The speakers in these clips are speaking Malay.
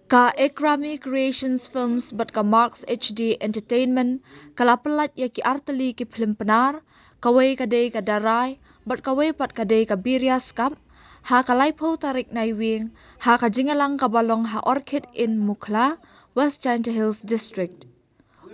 Ka Ekrami Creations Films bat ka Marks HD Entertainment kalapelat ya ki arteli ki film penar kawai kadai ka darai bat kawai pat kadai ka birya skap ha kalai po tarik naiwing ha ka jingalang ka balong ha Orchid in Mukla West Giant Hills District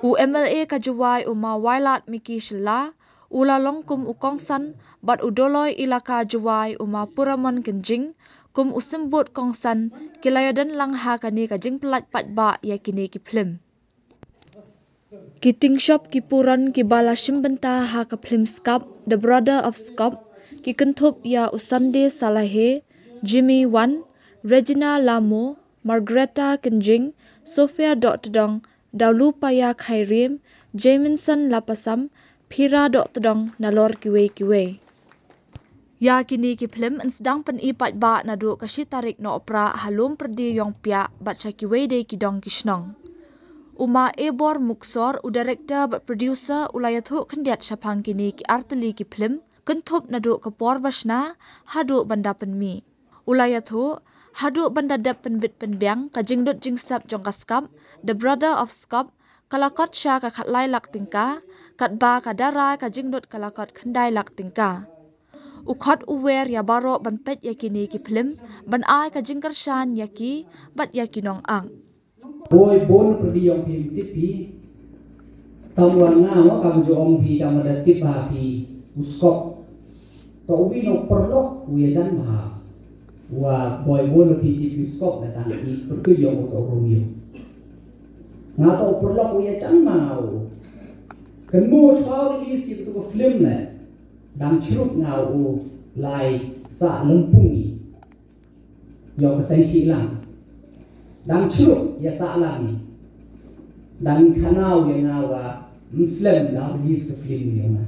u MLA ka juwai uma wailat miki shila ula longkum u kongsan bat udoloi ilaka juwai uma puramon kenjing kum usembut kongsan kilayadan lang ha kani ka jing pelat pat ba ya kini ki film kiting shop ki puran ki bala shimbenta ha ka film skap the brother of skap ki kentup ya usande salahe Jimmy Wan Regina Lamo Margareta Kenjing Sophia Dong Daulu Paya Khairim Jamison Lapasam Pira Dong nalor kiwe ya kini ki film en sedang pen ipat ba na du kasi tarik no opera halum perdi yong pia bat chakiwe de ki dong kishnong uma ebor muksor u director bat producer ulayathu khendiat shapang kini ki arteli ki film kentup na du kapor basna hadu banda penmi ulayathu hadu banda dap penbit penbyang ka jingdut jingsap jong kaskap the brother of skap kalakot sha ka khatlai lak tingka katba ka dara ka jingdut kalakot khandai lak tingka ukhot uwer ya baro ban pet ya kini ki film ban ai ka jingkar shan ya ki bat ya kinong ang boy bon perdi yong pi tipi tamwana wa kam jo ong pi tam da tip ha pi uskop to wi no perlok wi jan ba wa boy bon pi tipi uskop da tan i pertu yong to romio nga to perlok wi jan mau kan mo chau release itu ko film ne dan curut ngau lai sa lempungi yo kesengki lang dan curut ya sa lagi dan kanau yang ngawa muslim dah release ke film ni ona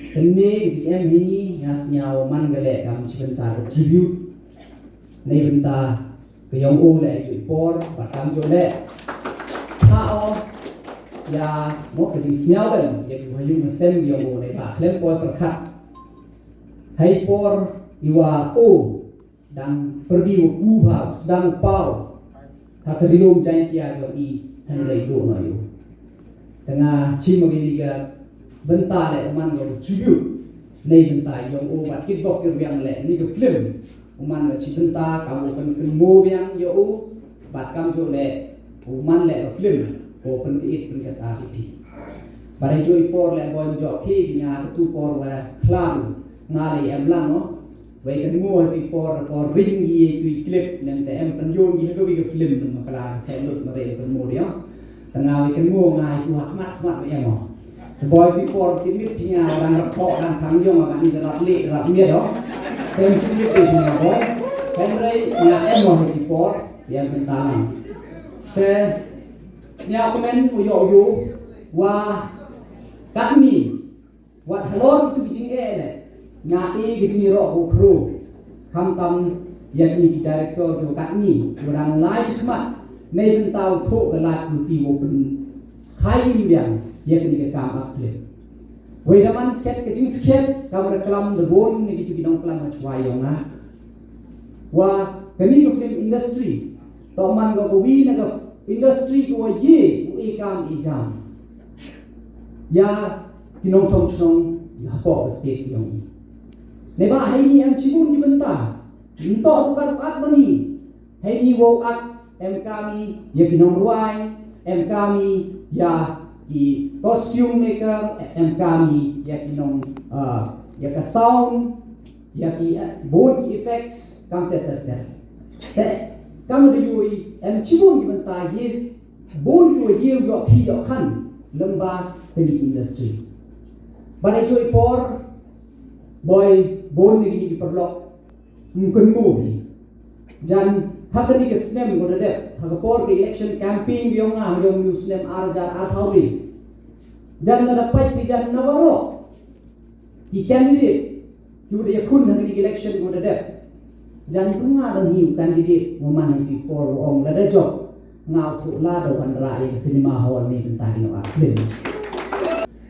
ini di ini ngas nyau manggale kam sebentar tribute nei bentar ke yong o le por batam jo le hao ya mo ke jing siao ben ya ku hayung sem yo mo nei ba klem por perkhat hai por iwa o dan pergi ku ba sedang pau ha kerilum jai kia yo i han rei do no yo tengah chim magi ga bentar le man yo tribute nei bentar yo o ba kit bok ke yang le ni ke film uman ga chi bentar ka mo kan mo yang yo o ba kam jo le uman le film o pen it pen kas api barai joi por le boy jo ki nya tu por wa klan ngari em lang no wei kan ngo ti por ring yi ki clip nem te em pen yon gi ko wi film no kala te lut ma re pen mo dia tengah wei kan ngo ngai ku hak mat em mo boy ti por ti mit pi nya orang repok dan thang yo ma ni rat le rat mie do tem ti mit pi nya boy kan re nya em mo ti por yang penting te nya komen u yo yo wa kami wa thlor tu bijing le nya e gini ro ko kru kam tam yang ni director jo kami orang lai cuma nei bentau tho galat ti wo pen khai yang ni ke kam akle we da man set ke jing sket kam reklam de bon ni ki dong klam chwai yong na wa kami ko film industry to man go wi na go industry ko ye u ikam ijam ya kinong chong ya po state yong ne ba hai ni em chibun ni benta into bukan ak bani hai ni wo ak em kami ya kinong ruai em kami ya ki costume maker em kami ya kinong ya ka sound ya ki board effects kam te kamu de yui em chibun ni benta ye bon yo ye yo pi yo kan lamba teni industry banai joy por boy bon ni perlok mungkin movie dan hakani ke snem go de hakapor ke election campaign yong nga yong news snem arja athawi jan na dapat di jan nawaro di candidate yu de kun hakani ke election go de jan tunga dan hiu candidate moman di por ong la de job ngau thu la do kan ra ye cinema hall ni tentang no film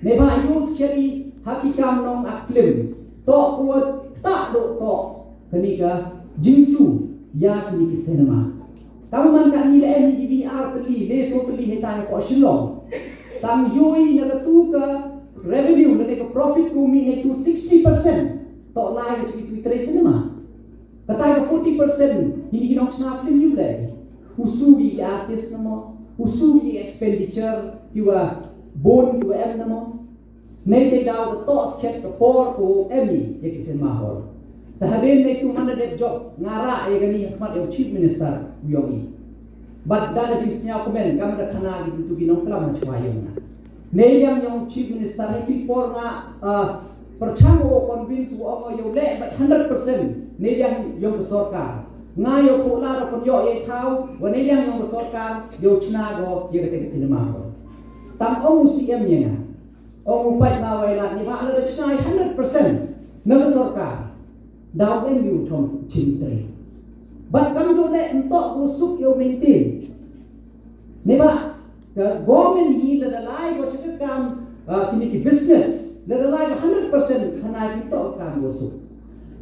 ne ba yu sekali hakikam nong film to kuat tak do to kenika jingsu ya kini cinema Kamu man kan ni em ni VR teli le so teli heta ko shilong. Tam yui na tu ka revenue na ke profit ku mi itu 60%. Tok lai ke tu trace ni mah. Kata ke 40% ini kinong snap film you lagi. Usugi artist namo, usugi expenditure kiwa bon kiwa em namo. Nei te daw to sket ke por ko emi ye kisin mahol. Taharin nei tu mana det job ngara ye gani hikmat ye chief minister yongi. But dala jisnya komen kam da khana gitu tu ginong kala machwayong na. Nei yang chief minister ni por na percaya convince wo yo le 100% nei yang sarkar. Ngayo pula kon yo ye thau wa nei yang sarkar yo chna go ye kete sinema ko. Tam ong CM nya. Ong upai ma wai la ni ba le chna 100% na sarkar. Daw em yu thom chintre. But kam jo le entok usuk yo maintain. Ni ba the government hi la lai go chakam kini ki business la lai 100% khana ki to kam usuk.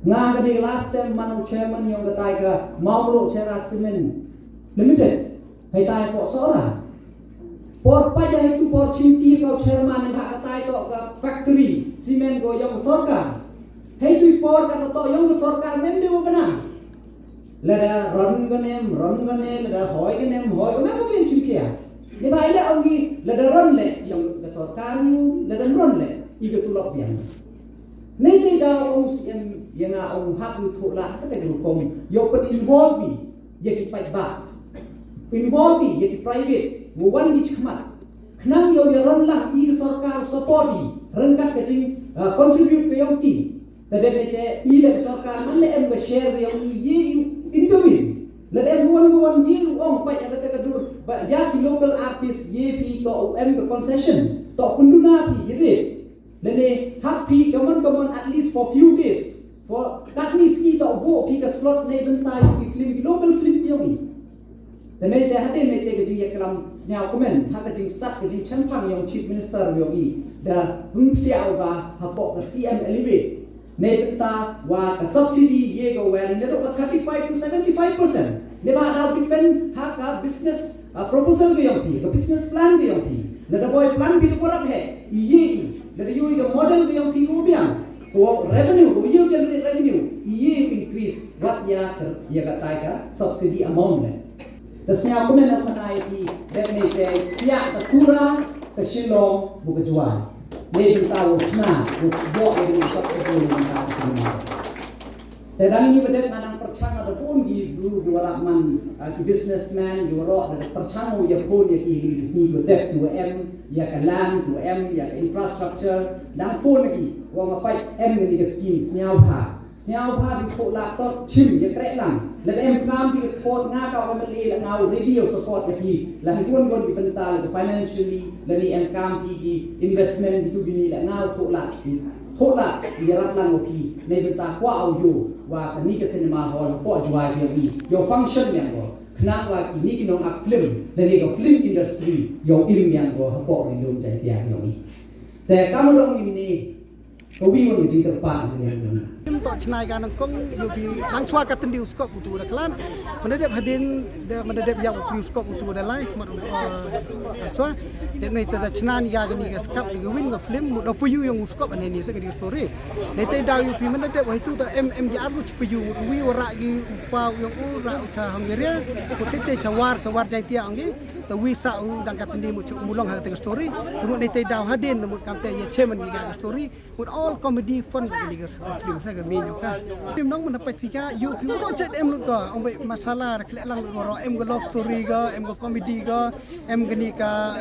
Nga gani last time manu chairman yung gatai ka Mauro Chera Cement Limited. Hay tayo po sora. Por pa ya itu por chinti ka chairman ni gatai to ka factory cement go yung sarkar. Hay tu por ka to yung sarkar men di kana. Lada ron ganem lada hoy ganem ko men chimkia. Ni ba ila ongi lada ron le yung sarkar yu lada ron le iga tulok biang. Nei te daw ong siam yang ong hak yu thola ka te grukom yo pat involve bi ye ki pai ba. Involve bi ye ki private wo wan bi chkhmat. Khnang yo ye ron la i sarkar support bi ran ka jing contribute ke yong ki. Tade te i le sarkar man le em ga share yong i ye intervene. Le em wan bi ong pai ka te ka dur ba ya ki local artist ye pi to em the concession to kunduna pi ye Lene happy come on at least for few days. For that means kita go pick a slot na bentai di film local film yogi. Tene te hade ne te gji yakram snya komen haka jing start gji champang yang chief minister yogi da siao ba hapo ka CM elevate. Ne benta wa ka subsidy ye go well ne to 35 to 75%. Ne ba daw depend haka business proposal yogi, ka business plan yogi. Ne da boy plan bi ko rak hai. Ye dari you the model yang piu biang to revenue you generate revenue you increase what ya katai ka subsidy amount le tasnya aku men apa di definite sia ka tura ka shilong bu ka jual ne du tahu na bu bo ini subsidy ni ka semua dan ini bedet manang percaya ada pun di dulu dua lakman businessman di ro ada percaya ya pun ya di sini bedet 2M ya ka land 2M ya ka infrastructure dan phone lagi wang apa M ni ka scheme senyau pha di ko laptop chim ya krek lang la M plan di support nga ka wa mali la ngau radio support lagi la hiduan gon di pental financially la ni M kam di investment di tu bini la ngau ko la thola yarat lang oki nei benta kwa au yo wa kani ka cinema hall ko juai yo function yang go kna wa ini kinong ak film dari go film industry yo im yang go ko rilum jai dia yo ni te kamu dong ini ko wi won ji terpan ni Tim tok chnai ka nang kong yo ki nang chwa ka tendiu skop utu da klan menedep hadin de menedep yang utu skop utu da lai mat nang chwa de nei ta chna ni ga ni ga skap ni win ga film mu do puyu yang skop ane ni se ga di sore nei te da yu pi menedep wa itu ta mm di argu puyu wi ora gi upa yang u ra ucha hangeria ko sete chawar jai tia angi ta wi sa u dang ka tendi mu chu mulong ha te story tu nei te da hadin mu kam te ye chemen gi ga story with all comedy fun ga ni ga film sa minyo ka tim nong mendapat fika you project em lut ka ombe masalah klek lang ro em go love story ga em go comedy ga em gani ka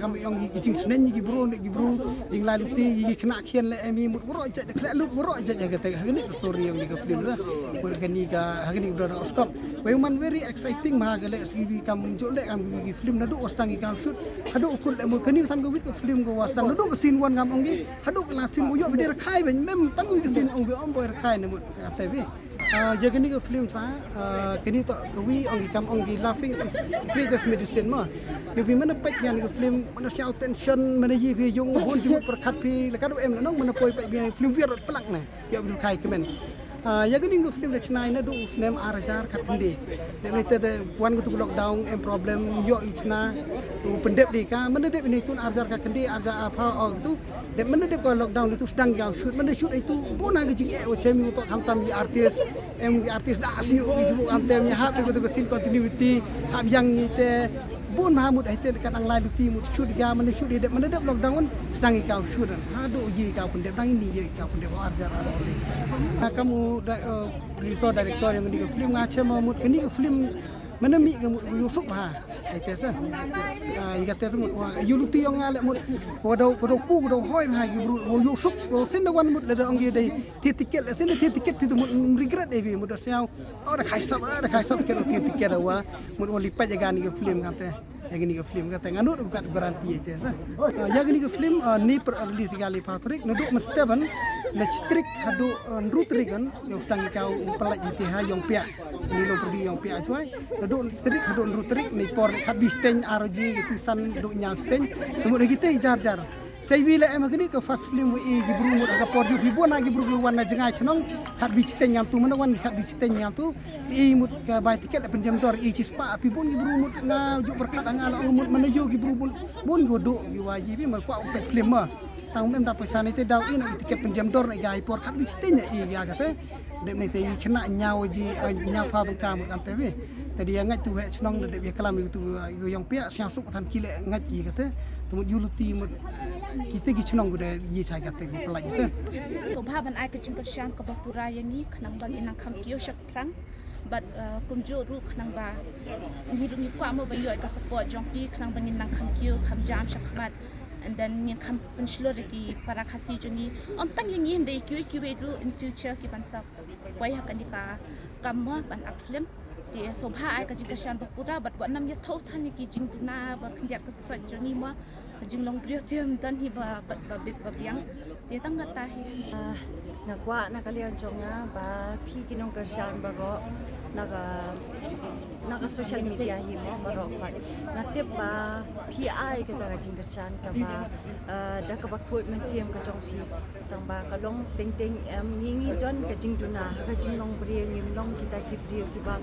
kam yong gi jing snen gi bro jing la luti gi kena khian le em mut ro je klek lut ro je ga te gani story yong gi film ra pur gani ka gani bro oscop we man very exciting ma ga le gi kam jo le kam gi film na do ostang gi kam shoot hadu ukul em gani tan go wit ko film go wasang do scene wan ngam ong gi hadu la scene yo bi der khai ben mem tan go scene ong boy khai ne mut TV je gani ke film fa kini to kawi ongi kam ongi laughing is greatest medicine ma yo bi mana pek yang ke film mana shout tension mana yi bi yung bon jumut perkhat pi la ka do em nong mana poi pe bi film viet pelak ne yo bi khai kemen ya gini ngu film lecna ina do usnem arajar kat kendi de ni te puan gu lockdown em problem yo ichna pendep di ka menedep ini tun arajar kat kendi arja apa tu de menedep ko lockdown itu sedang yang shoot shoot itu bona ge jing o chemi to hamtam yi artis da asnyu gi jubu amtem ya hab gu to scene continuity hab yang ite bun mahamud aite dekat ang lain luti mut shoot ga shoot de menedep lockdown sedang ikau shoot hadu ji kau pendep dang ini je kau pendep arjar kamu producer director yang di film ngache mamut ini film menemi kamu Yusuf ha aite sa igate mut yuluti yang ale mut kodau ku kodau hoi ha gi bru Yusuf sen da wan mut le ong gi dei tiket le sen tiket pitu mut regret e bi mut siau ora khaisap ke tiket wa mut oli pa jaga ni film kate yang ini ke film kata nganut bukan garanti itu ya. Yang ini ke film ni release kali Patrick nuduk Steven nestrik hadu nrutrik kan yang sedang kau pelaj itu ha yang pihak ini lo pergi yang pihak cuai nuduk nestrik hadu nrutrik ni por habis ten RG gitu san duk nyang sten kemudian kita jar saya bila emang ini ke fast film we gibru mut aga por ju fibo na gibru wan na jengai chnong hat bi sten yang tu mana wan hat bi sten yang tu mut ke bai tiket le penjam tor cispa pibun gibru mut na ju berkat angal mut mana yo gibru bun godo gi waji bi mer kwa upek film ma tang mem dapat sana itu daw in tiket penjam tor na gai por hat bi sten ya kata de ni te kena nyaw ji nyaw pa tong kam kan te we tadi yang ngat tu we chnong de bi kalam itu yang pia siang suk tan kile ngat ji kata temu yuluti mut kita gi chnong gude yi sai kate gu pelaj se to bhaban ai ka jingkat shan ka bapura yani khnang bang inang kham kiyo shak plang but kumjo ru khnang ba ni ru ni kwa mo ban yo ka support jong fi khnang bang inang kham kiyo kham jam shak khamat and then ngin kham penslor ki para khasi joni om tang yang yin dei kyu ru in future ki ban sap wai ha kan ka kamma ban ak film di sobha ai ka jingkat shan bapura but wa nam ya tho than ki jing tuna ba khnyak ka sa joni ma jing long brio tem tan hi ba bit ba biang dia tang kata hi nakwa nakalian jonga ba phi kinong kershan baro naga social media hi mo baro khat natip ba phi ai ka ta jing kershan ka ba da ka ba khut man siam ka jong phi tang ba ka long ting ngingi don ka jing tuna ka jing long brio ngim long kita ki brio ki ba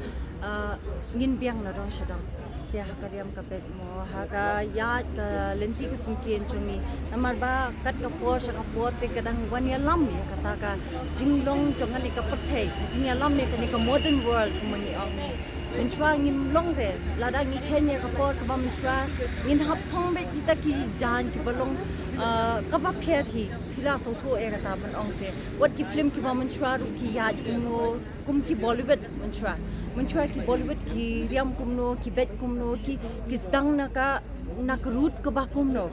ngin biang na rong shadang dia hakariam ka pet mo haga ya ka lenti ka simkien chungi namar ba kat ka for sa ka por pe kadang wan ya lam ya kata ka jinglong chonga ni ka pathe jing ya lam ne ka ni ka modern world kumani ong min chwa ngim long re lada ngi kenya ka por ka bam chwa ngin hap phong be kita ki jan ki balong ka ba pher hi phila so tho e ka ta ban ong te wat ki film ki bam chwa ru ki ya no kum ki bollywood man chwa ki bollywood ki riam kumno ki bet kumno ki sedang nak root ke bakumno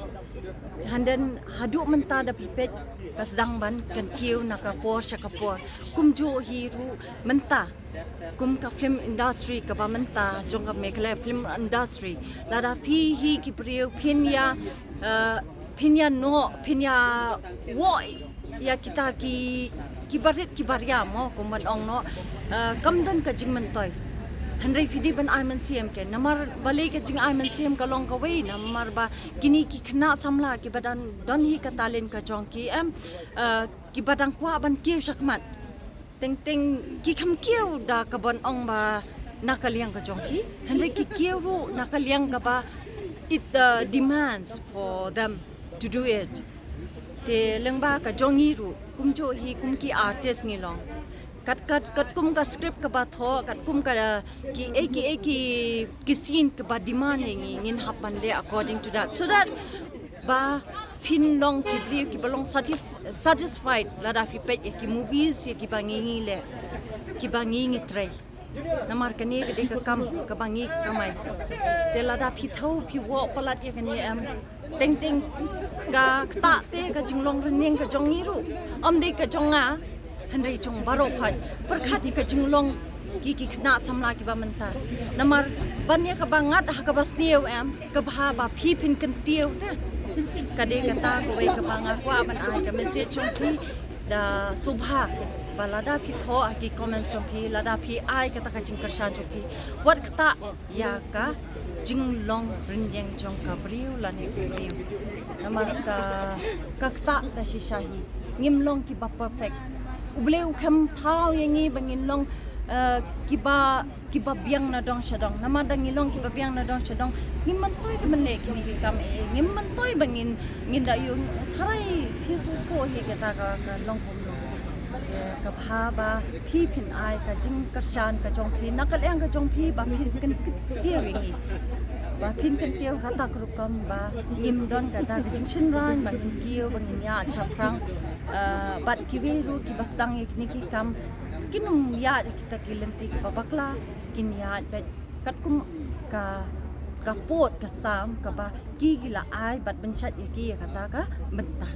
handan hadu menta da pipet ka sedang ban kan kiu nak por shakapor kum jo hiru menta kum ka film industry ka ba menta jong ka mekle film industry lara phi hi ki priyo phinya wo ya kita ki barit ki barya mo kuman ong no kamdan ka jingman toy handai phidi ban ai man siam ke namar bale ke jing ai man siam ka long ka wei namar ba kini ki khna samla ki badan don hi ka talen ka jong ki ki badang kwa ban kiu shakmat teng ki kham kiu da ka bon ong ba nakaliang ka jong ki handai ki kiu ru nakaliang ka ba it demands for them to do it te lengba ka jongi ru kumjo hi kum ki artist ngi long kat kum ka script ka ba tho kat kum ka ki scene ka ba demand ngi ngin hapan le according to that so that ba fin long ki bri ki balong satisfied la da fi pet ki movies ki bangi le ki bangi try namar kani ke ka kam ka bangi kamai te la da phi thau phi wo palat ya kani teng ga ta te ka jinglong ring ka jongi ru om de ka jonga handai jong baro phai perkhat ka jinglong ki khna samla ki ba menta namar banya ka bangat ha ka bastiu ka bha ba phi phin kan tiu te ka de ka ta ko wei ka banga kwa ban ai ka message chong phi da subha balada phi tho aki comments chong phi lada phi ai ka ta ka jing karshan chong phi wat kta ya ka jinglong rinjeng jong ka briu la ne briu namar ka kta da shishahi ngimlong ki ba perfect ubleu kam thau yangi bangin long kiba biang na dong shadong nama dang ilong kiba biang na dong shadong ngimman toy ka manle kini ki kam ngimman toy bangin nginda yung tharai phisu ko hi ka ta ka long pom lo ka pha ba phi phin ai ka jing ka shan ka jong phi nakal ang ka jong phi ba phin kan tia wingi ba phin kan tia ka ta kru kam ba ngim don ka ta ka jing shin ran ba ngin kiu bangin ya cha prang bat kiwi ru ki bastang ikni ki kam kinum ya kita kilenti ka bakla kin ya kat kum ka pot ka sam ka ba ki gila ai bat banchat ki ka ta ka benta